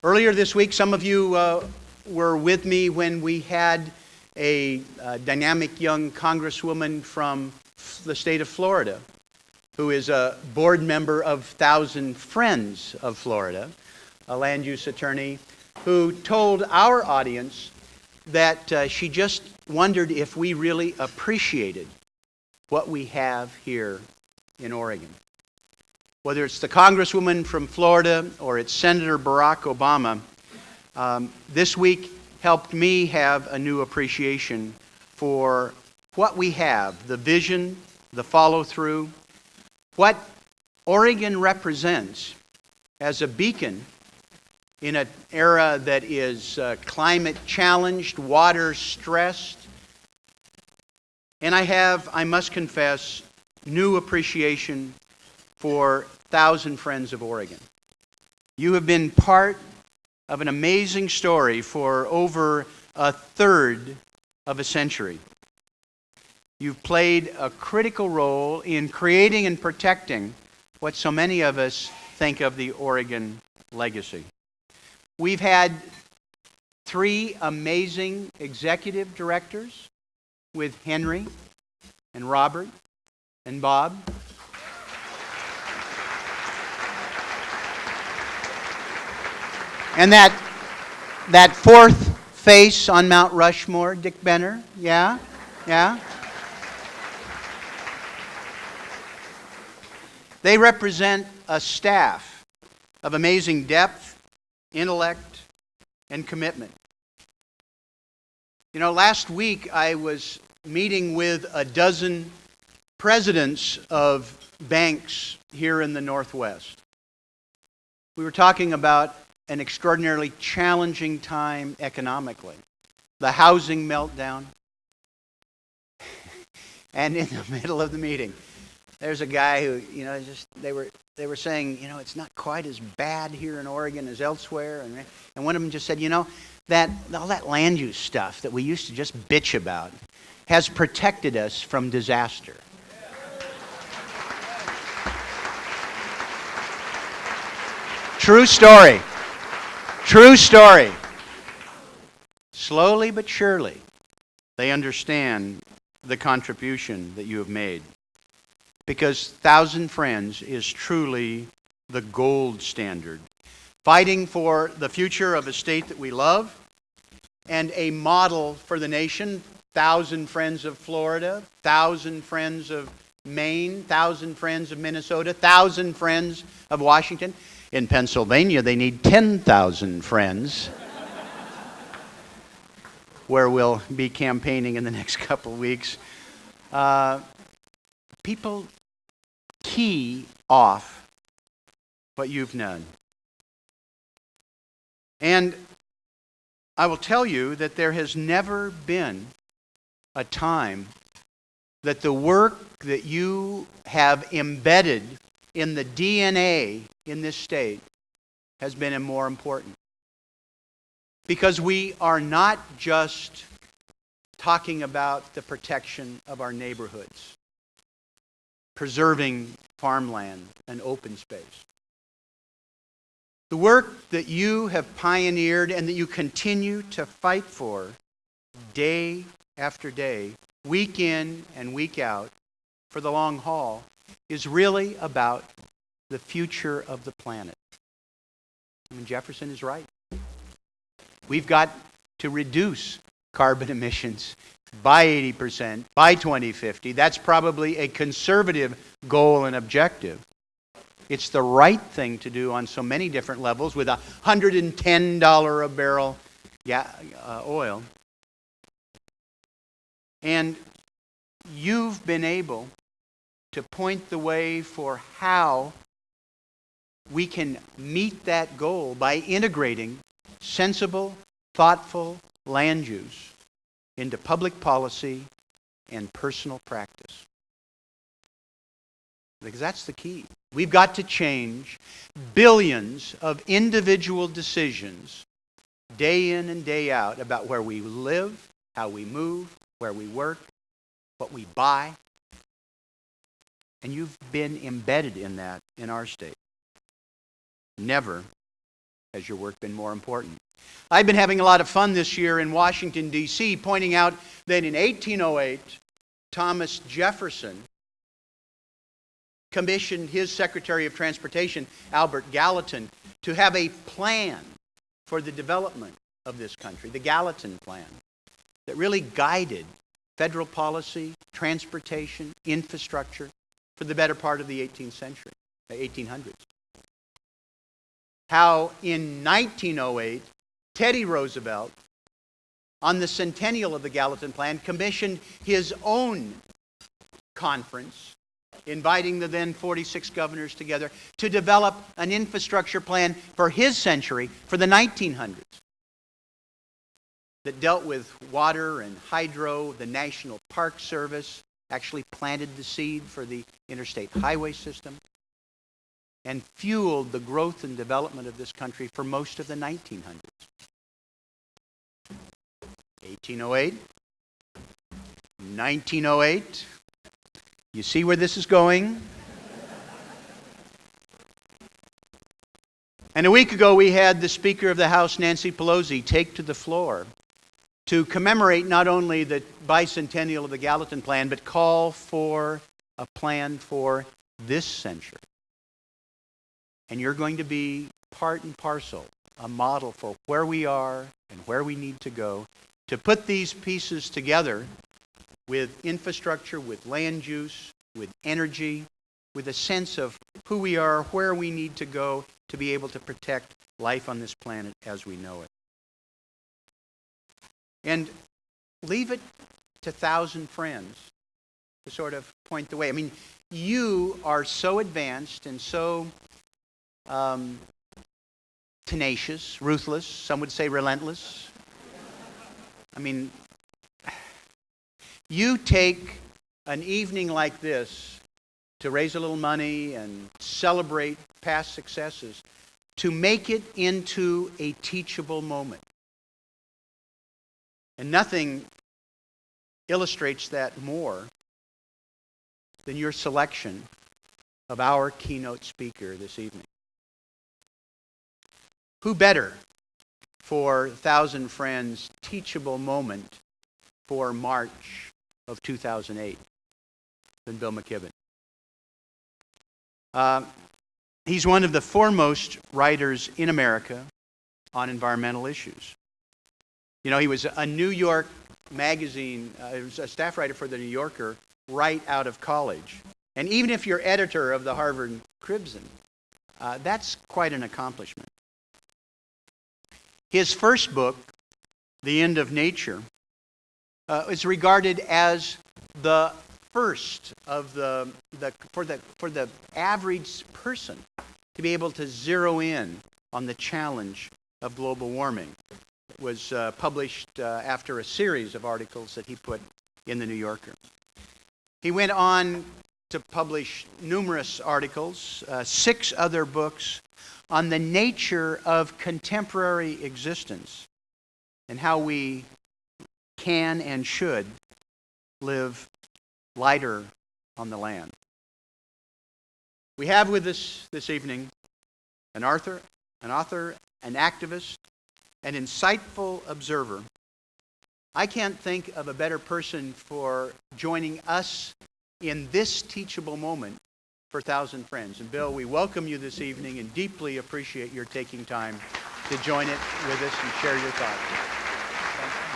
Earlier this week, some of you were with me when we had a dynamic young congresswoman from the state of Florida, who is a board member of Thousand Friends of Florida, a land use attorney, who told our audience that she just wondered if we really appreciated what we have here in Oregon. Whether it's the Congresswoman from Florida or it's Senator Barack Obama, this week helped me have a new appreciation for what we have, the vision, the follow-through, what Oregon represents as a beacon in an era that is climate challenged, water stressed. And I must confess, new appreciation for Thousand Friends of Oregon. You have been part of an amazing story for over a third of a century. You've played a critical role in creating and protecting what so many of us think of the Oregon legacy. We've had 3 amazing executive directors with Henry and Robert and Bob. And that fourth face on Mount Rushmore, Dick Benner, yeah. They represent a staff of amazing depth, intellect, and commitment. You know, last week I was meeting with a dozen presidents of banks here in the Northwest. We were talking about an extraordinarily challenging time economically, the housing meltdown. And in the middle of the meeting, there's a guy who, they were saying, it's not quite as bad here in Oregon as elsewhere. And one of them just said, that all that land use stuff that we used to just bitch about has protected us from disaster. True story. True story. Slowly but surely, they understand the contribution that you have made. Because Thousand Friends is truly the gold standard. Fighting for the future of a state that we love and a model for the nation. Thousand Friends of Florida, Thousand Friends of Maine, Thousand Friends of Minnesota, Thousand Friends of Washington. In Pennsylvania, they need 10,000 friends, where we'll be campaigning in the next couple of weeks. People key off what you've done. And I will tell you that there has never been a time that the work that you have embedded in the DNA in this state has been more important. Because we are not just talking about the protection of our neighborhoods, preserving farmland and open space. The work that you have pioneered and that you continue to fight for day after day, week in and week out, for the long haul, is really about the future of the planet. Jefferson is right. We've got to reduce carbon emissions by 80% by 2050. That's probably a conservative goal and objective. It's the right thing to do on so many different levels with $110 a barrel oil. And you've been able to point the way for how we can meet that goal by integrating sensible, thoughtful land use into public policy and personal practice. Because that's the key. We've got to change billions of individual decisions day in and day out about where we live, how we move, where we work, what we buy. And you've been embedded in that in our state. Never Has your work been more important? I've been having a lot of fun this year in Washington, D.C., pointing out that in 1808, Thomas Jefferson commissioned his Secretary of Transportation, Albert Gallatin, to have a plan for the development of this country, the Gallatin Plan, that really guided federal policy, transportation, infrastructure for the better part of the 18th century, the 1800s. How in 1908, Teddy Roosevelt, on the centennial of the Gallatin Plan, commissioned his own conference, inviting the then 46 governors together to develop an infrastructure plan for his century, for the 1900s, that dealt with water and hydro. The National Park Service actually planted the seed for the interstate highway system and fueled the growth and development of this country for most of the 1900s. 1808, 1908. You see where this is going? And a week ago, we had the Speaker of the House, Nancy Pelosi, take to the floor to commemorate not only the bicentennial of the Gallatin Plan, but call for a plan for this century. And you're going to be part and parcel, a model for where we are and where we need to go to put these pieces together with infrastructure, with land use, with energy, with a sense of who we are, where we need to go to be able to protect life on this planet as we know it. And leave it to 1,000 friends to sort of point the way. I mean, you are so advanced and so tenacious, ruthless, some would say relentless. I mean, you take an evening like this to raise a little money and celebrate past successes, to make it into a teachable moment. And nothing illustrates that more than your selection of our keynote speaker this evening. Who better for 1,000 Friends' teachable moment for March of 2008 than Bill McKibben? He's one of the foremost writers in America on environmental issues. You know, he was a New York magazine, he was a staff writer for the New Yorker right out of college. And even if you're editor of the Harvard Crimson, that's quite an accomplishment. His first book, The End of Nature, is regarded as the first of for the average person to be able to zero in on the challenge of global warming. It was published after a series of articles that he put in the New Yorker. He went on to publish numerous articles, 6 other books on the nature of contemporary existence and how we can and should live lighter on the land. We have with us this evening an author, an activist, an insightful observer. I can't think of a better person for joining us in this teachable moment for 1,000 Friends. And Bill, we welcome you this evening and deeply appreciate your taking time to join it with us and share your thoughts. Thank you.